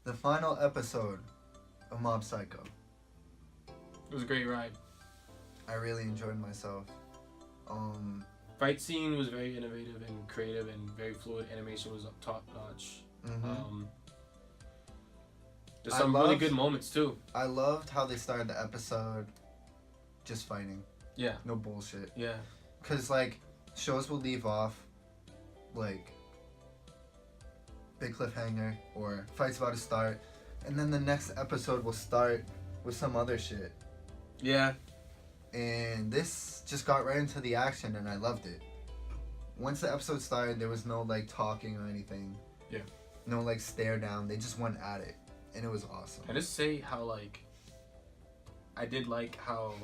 The final episode of Mob Psycho. It was a great ride. I really enjoyed myself. Fight scene was very innovative and creative and very fluid. Animation was top notch. There's some really good moments too. I loved how they started the episode just fighting. Yeah. No bullshit. Yeah. Because, like, shows will leave off, like, big cliffhanger or fight's about to start, and then the next episode will start with some other shit. Yeah. And this just got right into the action, and I loved it. Once the episode started, there was no, like, talking or anything. Yeah. No, like, stare down. They just went at it, and it was awesome. I just say how, like, I did like how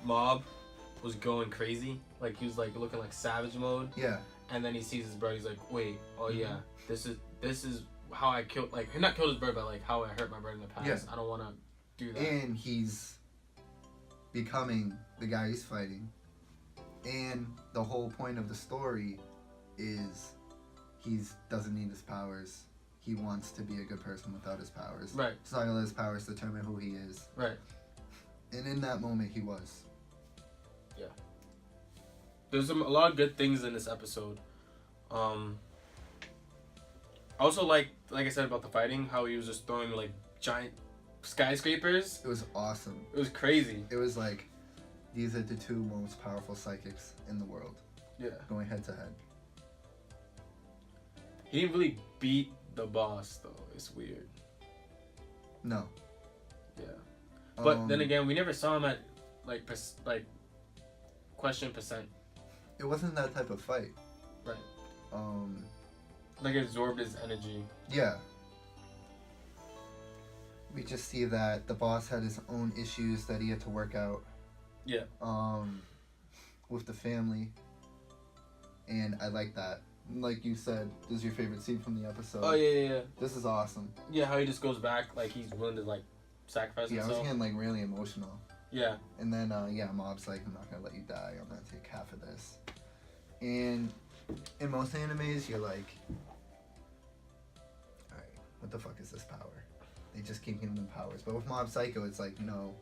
Mob was going crazy. Like, he was, like, looking like savage mode. Yeah. And then he sees his bird. He's like, wait, yeah, this is how I killed, like, not killed his bird, but, like, how I hurt my bird in the past. Yeah. I don't want to do that. And he's becoming the guy he's fighting. And the whole point of the story is he doesn't need his powers. He wants to be a good person without his powers. Right. He's not going to let his powers determine who he is. Right. And in that moment, he was. Yeah. There's a lot of good things in this episode. I also like I said about the fighting, how he was just throwing like giant skyscrapers. It was awesome. It was crazy. It was like, these are the two most powerful psychics in the world. Yeah. Going head to head. He didn't really beat the boss though. It's weird. No. Yeah. But then again, we never saw him at question percent. It wasn't that type of fight. Right. Like it absorbed his energy. Yeah. We just see that the boss had his own issues that he had to work out. Yeah. With the family. And I like that. Like you said, this is your favorite scene from the episode. Oh yeah. This is awesome. Yeah, how he just goes back, like he's willing to like sacrifice himself. Yeah, I was getting like really emotional. Yeah. And then Mob's like, I'm not gonna let you die, I'm gonna take half of this. And in most animes you're like, alright, what the fuck is this power? They just keep giving them powers. But with Mob Psycho it's like, no.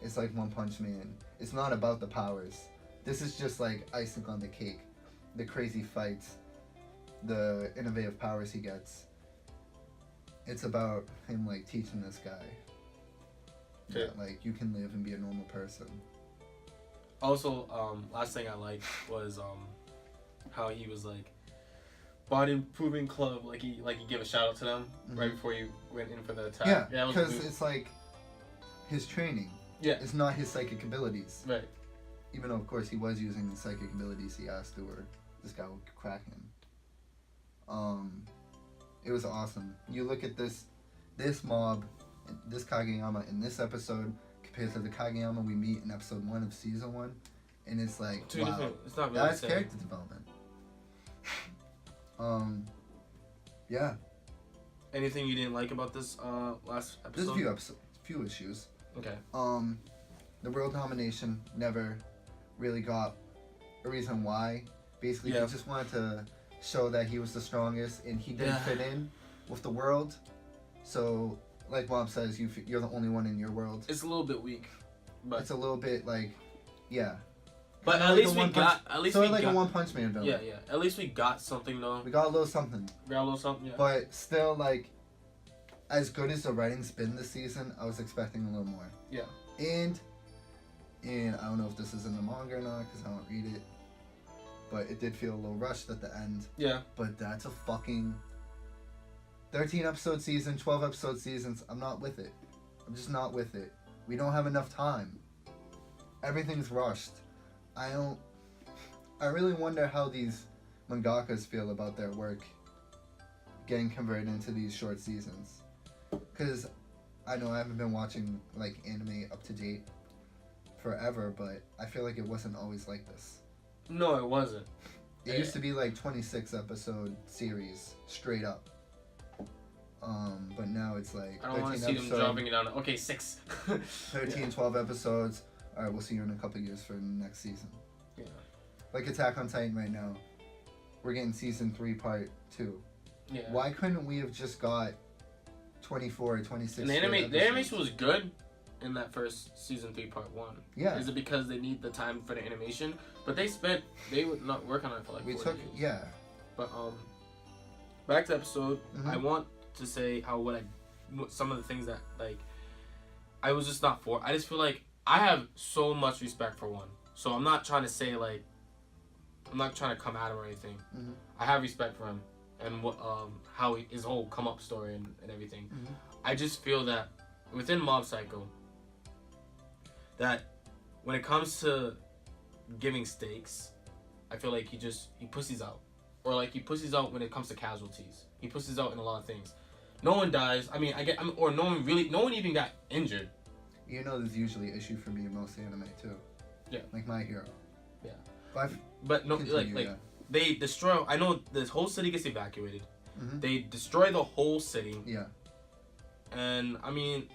It's like One Punch Man. It's not about the powers. This is just like icing on the cake. The crazy fights. The innovative powers he gets. It's about him like teaching this guy that like you can live and be a normal person. Also, last thing I liked was how he was like body improving club, like he gave a shout out to them right before he went in for the attack. Yeah, because it's like his training. Yeah, it's not his psychic abilities. Right. Even though of course he was using the psychic abilities he asked to, or this guy would crack him. It was awesome. You look at this mob, this Kageyama in this episode compared to the Kageyama we meet in episode 1 of season 1, and it's like, two wow, different. It's not really that's character development. Yeah. Anything you didn't like about this last episode? There's a few issues. Okay. The world domination never really got a reason why. Basically, he just wanted to show that he was the strongest, and he didn't fit in with the world. So, like Mob says, you're the only one in your world. It's a little bit weak, but it's a little bit like, yeah. But at least we got a One Punch Man villain. Yeah. At least we got something though. We got a little something. Yeah. But still, like, as good as the writing's been this season, I was expecting a little more. Yeah. And I don't know if this is in the manga or not because I don't read it. But it did feel a little rushed at the end. Yeah. But that's a fucking 13 episode season, 12 episode seasons. I'm not with it. I'm just not with it. We don't have enough time. Everything's rushed. I really wonder how these mangakas feel about their work getting converted into these short seasons. Because I know I haven't been watching like anime up to date forever, but I feel like it wasn't always like this. No, it wasn't. It used to be like 26 episode series straight up. But now it's like I don't want to see them dropping it down. Okay, 6. 13, 12 episodes. Alright, we'll see you in a couple years for the next season. Yeah. Like Attack on Titan right now. We're getting season 3 part 2. Yeah. Why couldn't we have just got 24 or 26. And the animation was good in that first season 3 part 1. Yeah. Is it because they need the time for the animation? But they would not work on it for like 4 years. Yeah. But back to the episode. Mm-hmm. I want to say some of the things that like I was just not for. I just feel like I have so much respect for one. So I'm not trying to say like I'm not trying to come at him or anything. Mm-hmm. I have respect for him and what how his whole come up story and everything. Mm-hmm. I just feel that within Mob Psycho, that when it comes to giving stakes, I feel like he pussies out. Or like he pussies out when it comes to casualties. He pussies out in a lot of things. No one dies. Or no one even got injured. You know, there's usually an issue for me in most anime too. Yeah. Like My Hero. Yeah. But no, continue, like yeah. They destroy. I know this whole city gets evacuated. Mm-hmm. They destroy the whole city. Yeah. And I mean,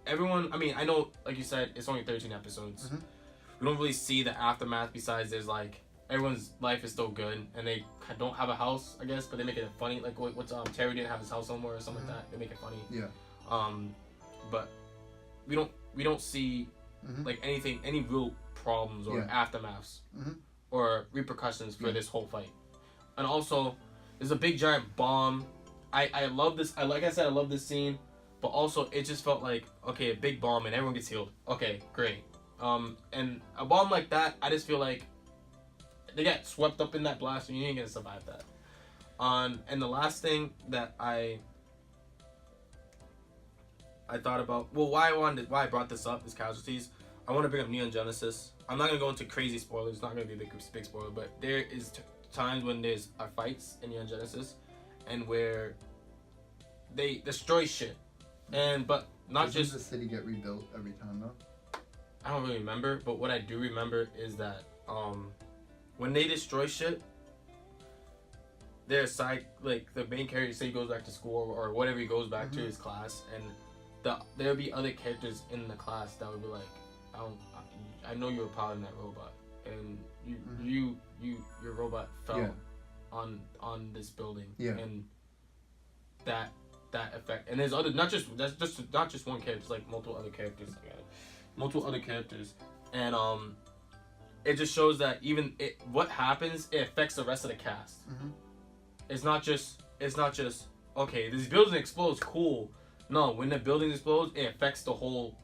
everyone. I mean, I know, like you said, it's only 13 episodes. Mm-hmm. We don't really see the aftermath. Besides, there's like everyone's life is still good, and they don't have a house, I guess, but they make it funny. Like what's Terry didn't have his house somewhere or something like that. They make it funny. Yeah. But we don't see like any real problems or aftermaths or repercussions for this whole fight. And also, there's a big giant bomb. I love this. Like I said, I love this scene, but also it just felt like, okay, a big bomb and everyone gets healed. Okay, great. And a bomb like that, I just feel like they got swept up in that blast and you ain't gonna survive that. And the last thing that I thought about, well, why I brought this up is casualties. I want to bring up Neon Genesis. I'm not gonna go into crazy spoilers. It's not gonna be a big spoiler, but there is times when there's fights in Neon Genesis, and where they destroy shit, but not Doesn't just the city get rebuilt every time though? I don't really remember, but what I do remember is that when they destroy shit, their side, like the main character, say he goes back to school or whatever, he goes back to his class, and there'll be other characters in the class that would be like, I know you were piloting that robot, and your robot fell on this building, and that effect, and there's other not just one character, it's like multiple other characters, and it just shows that even what happens, it affects the rest of the cast. It's not just okay, this building explodes, cool. No, when the building explodes, it affects the whole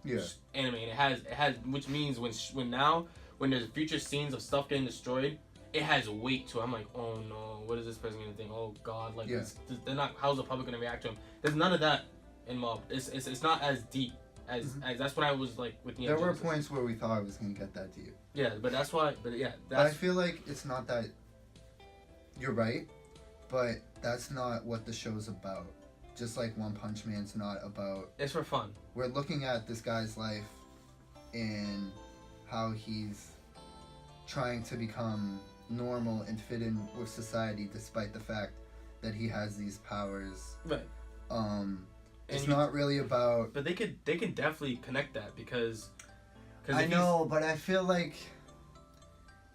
anime. And it has, which means when there's future scenes of stuff getting destroyed, it has weight to it. I'm like, oh no, what is this person gonna think? Oh god, like they're not. How's the public gonna react to him? There's none of that in Mob. It's not as deep as that's what I was like with Neon There were Genesis. points where we thought I was gonna get that deep. Yeah, but that's why. But yeah, But I feel like it's not that. You're right, but that's not what the show's about. Just like One Punch Man's not about. It's for fun. We're looking at this guy's life and how he's trying to become normal and fit in with society despite the fact that he has these powers. Right. It's not really about. But they can definitely connect that because I know, but I feel like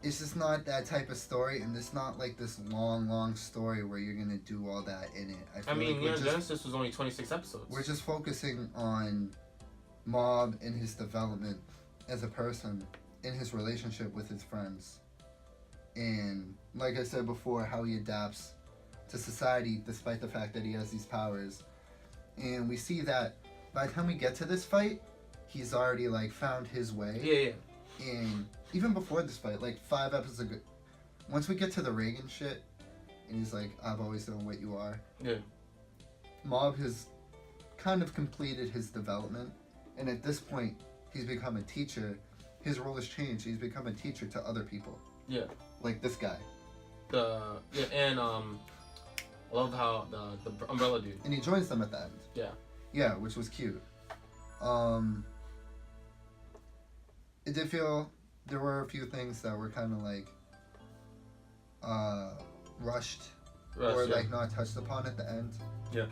it's just not that type of story, and it's not like this long story where you're gonna do all that in it. I mean, Neon Genesis was only 26 episodes. We're just focusing on Mob and his development as a person, in his relationship with his friends, and like I said before, how he adapts to society despite the fact that he has these powers. And we see that by the time we get to this fight, he's already like found his way. Yeah. And even before this fight, like 5 episodes ago, once we get to the Reagan shit, and he's like, I've always known what you are. Yeah. Mob has kind of completed his development, and at this point, he's become a teacher. His role has changed. He's become a teacher to other people. Yeah. Like this guy. And I love how the umbrella dude. And he joins them at the end. Yeah. Yeah, which was cute. It did feel there were a few things that were kind of like rushed or like not touched upon at the end. Yeah.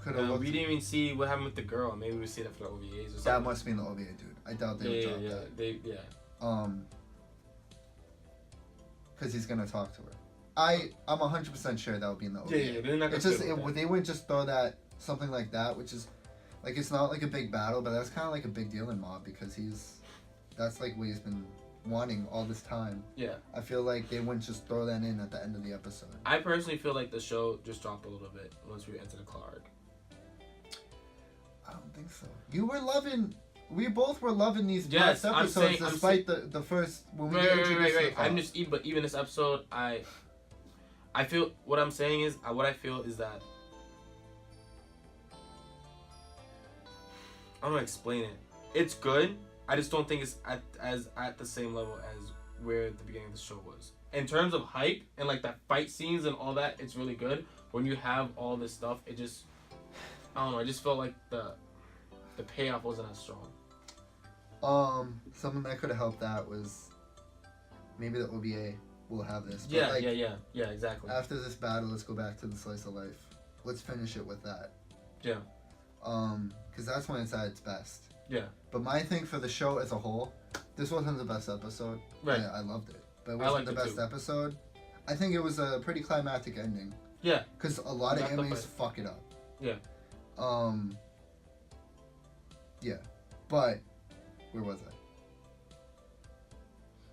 We didn't even see what happened with the girl. Maybe we see that for the OVAs or something. That must be in the OVA, dude. I doubt they would drop that. Because he's gonna talk to her. I'm 100% sure that would be in the OVA. Yeah, they're not gonna they wouldn't just throw that something like that, which is like it's not like a big battle, but that's kind of like a big deal in Mob because that's like what he's been wanting all this time. Yeah. I feel like they wouldn't just throw that in at the end of the episode. I personally feel like the show just dropped a little bit once we entered the Claw arc. I don't think so. We both were loving these Yes, past episodes despite the first when we get introduced to the Claw. But even this episode, I feel what I feel is that I don't know how to explain it. It's good. I just don't think it's at the same level as where the beginning of the show was. In terms of hype and like that fight scenes and all that, it's really good. When you have all this stuff, it just I don't know. I just felt like the payoff wasn't as strong. Something that could have helped that was maybe the OVA will have this. But Yeah, exactly. After this battle, let's go back to the slice of life. Let's finish it with that. Yeah. Because that's when it's at its best. Yeah. But my thing for the show as a whole, this wasn't the best episode. Right. I loved it. But it wasn't the best episode. I think it was a pretty climactic ending. Yeah. Because a lot of animes fuck it up. Yeah. Yeah. But, where was I?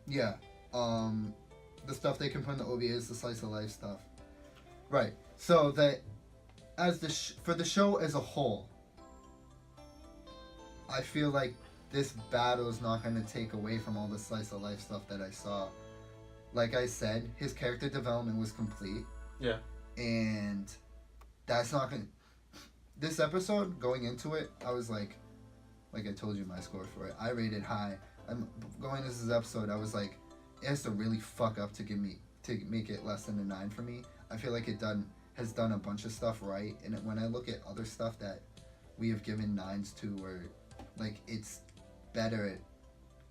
Yeah. The stuff they can put in the OVA is the slice of life stuff. Right. So that, for the show as a whole, I feel like this battle is not going to take away from all the slice of life stuff that I saw. Like I said, his character development was complete. Yeah. And that's not going to... This episode, going into it, I was like I told you my score for it. I rated high. I'm going into this episode, I was like, it has to really fuck up to make it less than a 9 for me. I feel like it has done a bunch of stuff right. And when I look at other stuff that we have given 9s to, where like it's better at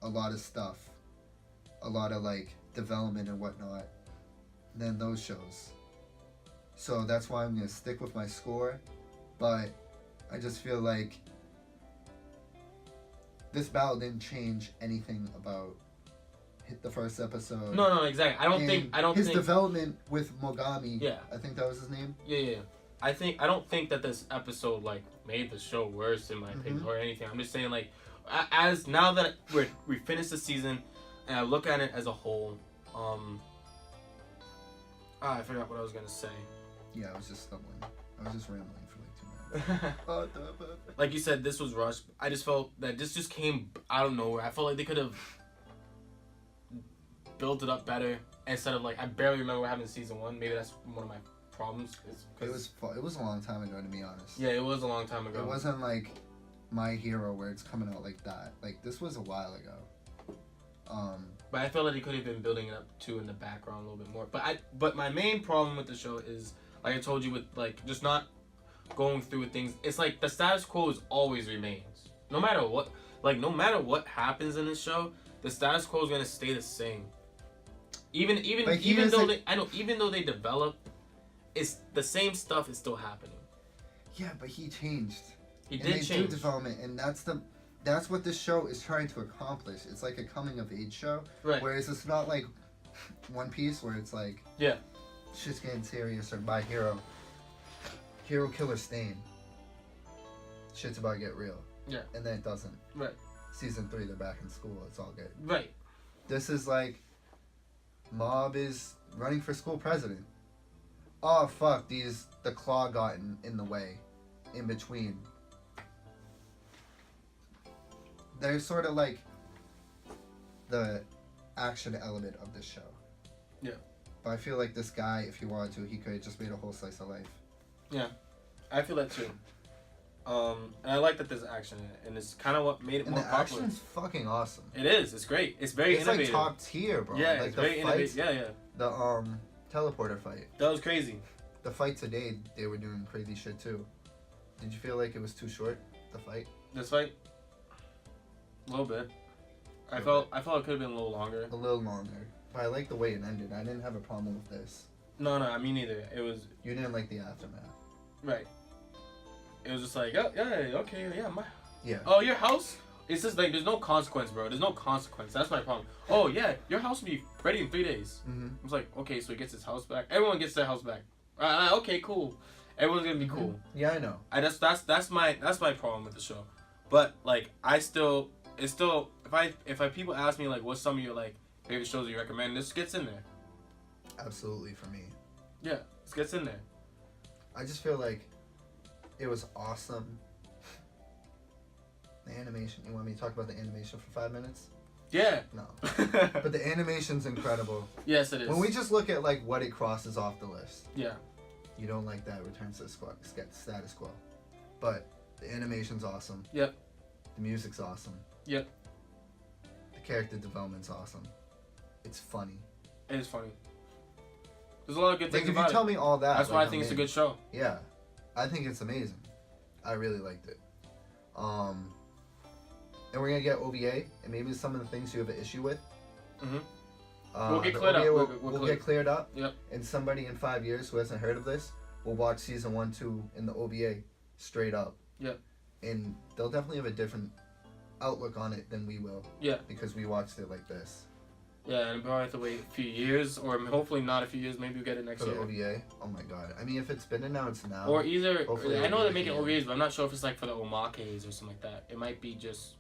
a lot of stuff, a lot of like development and whatnot than those shows. So that's why I'm gonna stick with my score, but I just feel like this battle didn't change anything about the first episode. No, exactly. I don't think his development with Mogami. Yeah, I think that was his name. Yeah. I don't think that this episode like made the show worse in my opinion or anything. I'm just saying like, as now that we finished the season, and I look at it as a whole, I forgot what I was gonna say. Yeah, I was just stumbling. I was just rambling for like 2 minutes. Like you said, this was rushed. I just felt that this just came out of nowhere. I felt like they could have built it up better instead of like, I barely remember what happened in season 1. Maybe that's one of my problems. It was a long time ago, to be honest. Yeah, it was a long time ago. It wasn't like My Hero where it's coming out like that. Like, this was a while ago. But I felt like they could have been building it up too in the background a little bit more. But my main problem with the show is, like I told you, with like just not going through with things. It's like the status quo always remains. No matter what happens in this show, the status quo is gonna stay the same. Even though they develop, it's the same stuff is still happening. Yeah, but he changed. He did change. Do development, and that's what this show is trying to accomplish. It's like a coming of age show. Right. Whereas it's not like One Piece where it's like, yeah, shit's getting serious, or My Hero Killer Stain. Shit's about to get real. Yeah. And then it doesn't. Right. Season 3, they're back in school. It's all good. Right. This is like, Mob is running for school president. Oh fuck, the Claw got in the way, in between. They're sort of like the action element of this show. Yeah. But I feel like this guy, if he wanted to, he could have just made a whole slice of life. Yeah, I feel that too. And I like that there's action in it, and it's kind of what made it more popular. And the action's fucking awesome. It is. It's great. It's very innovative. It's like top tier, bro. Yeah, like it's very innovative. Yeah. The teleporter fight. That was crazy. The fight today, they were doing crazy shit too. Did you feel like it was too short, the fight? This fight? A little bit. I felt it could have been a little longer. A little longer. But I like the way it ended. I didn't have a problem with this. No, me neither. It was... You didn't like the aftermath. Right. It was just like, oh, yeah, okay, yeah, yeah. Oh, your house? It's just like, there's no consequence, bro. There's no consequence. That's my problem. Oh, yeah, your house will be ready in 3 days. Mm-hmm. I was like, okay, so he gets his house back. Everyone gets their house back. Okay, cool. Everyone's gonna be cool. Yeah, I know. That's my problem with the show. But like it's still if people ask me like what's some of your like favorite shows you recommend, this gets in there. Absolutely for me. Yeah, this gets in there. I just feel like it was awesome. The animation. You want me to talk about the animation for 5 minutes? Yeah. No. But the animation's incredible. Yes, it is. When we just look at like what it crosses off the list. Yeah. You don't like that returns to status quo. But the animation's awesome. Yep. The music's awesome. Yep. The character development's awesome. It's funny. It is funny. There's a lot of good things Like if about you tell me all that, That's like, why I think it's a good show. Yeah, I think it's amazing. I really liked it. And we're gonna get OVA, and maybe some of the things you have an issue with. Mm-hmm. We'll get cleared up. We'll get cleared up. Yep. And somebody in 5 years who hasn't heard of this will watch season 1, 2 in the OVA straight up. Yep. And they'll definitely have a different outlook on it than we will. Yeah. Because we watched it like this. Yeah, and probably have to wait a few years, or hopefully not a few years. Maybe we'll get it next For the year. OVA, oh my god! I mean, if it's been announced now, Or either hopefully I know it'll they're be making like a year. OVAs, but I'm not sure if it's like for the Omakes or something like that. It might be just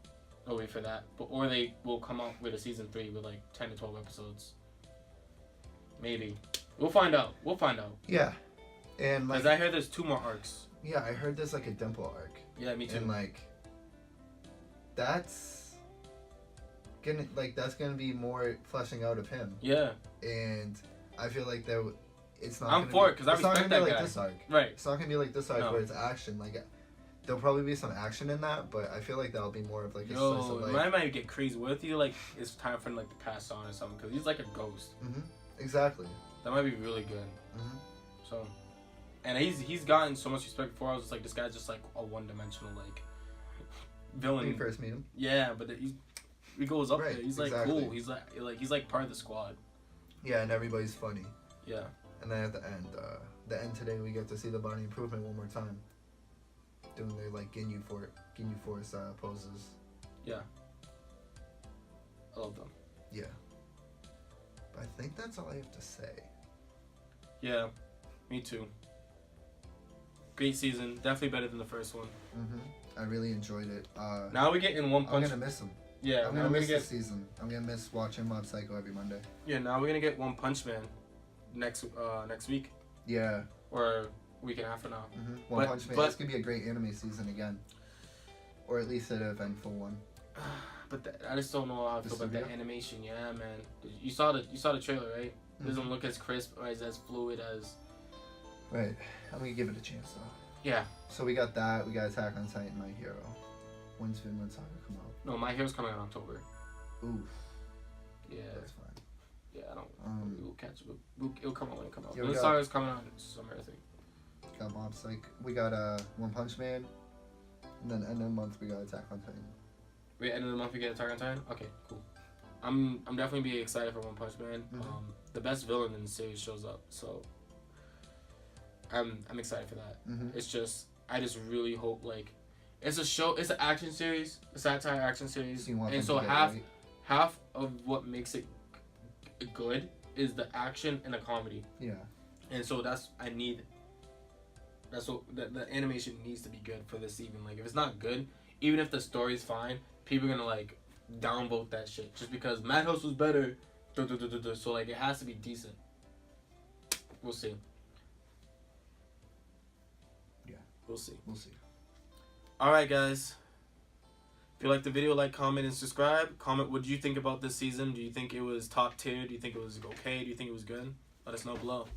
OVA for that, but or they will come out with a season 3 with like 10 to 12 episodes. Maybe we'll find out. Yeah, and like Because I heard there's 2 more arcs. yeah, I heard there's like a Dimple arc, Yeah, me too. and like that's gonna be more fleshing out of him, Yeah, and I feel like it's not. I'm for it because I it's not respect gonna that be guy. like this arc. Right. It's not gonna be like this arc No. where it's action. Like there'll probably be some action in that, but I feel like that'll be more of like a slice of Yo, life. I might get crazy. What if you like it's time for him like to pass on or something? Because he's like a ghost. Exactly. That might be really good. Mhm. So, and he's gotten so much respect before. I was just like, this guy's just like a one-dimensional like When villain. you first meet him. Yeah, but he goes up Right, there. He's like exactly. cool. He's like part of the squad. Yeah, and everybody's funny. Yeah. And then at the end today, we get to see the body improvement one more time. Doing their like Ginyu Force poses. I love them. Yeah. But I think that's all I have to say. Yeah, me too. Great season. Definitely better than the first one. I really enjoyed it. Now we get in One I'm Punch. gonna miss him. Yeah, I'm now gonna we're miss gonna this season. I'm gonna miss watching Mob Psycho every Monday. now we're gonna get One Punch Man next week Yeah. or week and a half from now. One But- Punch Man. but- This could be a great anime season again. Or at least an eventful one. But I just don't know how I The feel about that studio? animation. Yeah, man. You saw the trailer, right? It doesn't look as crisp or as fluid as. Right. I'm gonna give it a chance though. Yeah. So we got that. We got Attack on Titan, My Hero. When's Vinland Saga come out? No, My Hero's coming out in October. Oof. Yeah. That's fine. Yeah, I don't. We'll catch it. It'll come out when it comes out. Yeah, we Vinland got- Saga's coming out in summer, I think. Got Mob Psycho. We got One Punch Man. And then end of the month we got Attack on Titan. Wait, end of the month we get Attack on Titan. Okay, cool. I'm definitely be excited for One Punch Man. The best villain in the series shows up, so I'm excited for that. It's just I just really hope like it's an action series, a satire action series, So you want and them so to get it right? half of what makes it good is the action and the comedy, Yeah. and so that's what the animation needs to be good for this even. Like if it's not good, even if the story's fine, people are gonna like downvote that shit just because Madhouse was better. So like it has to be decent. We'll see. Yeah. We'll see. We'll see. Alright guys. If you like the video, like, comment, and subscribe. Comment what you think about this season. Do you think it was top tier? Do you think it was okay? Do you think it was good? Let us know below.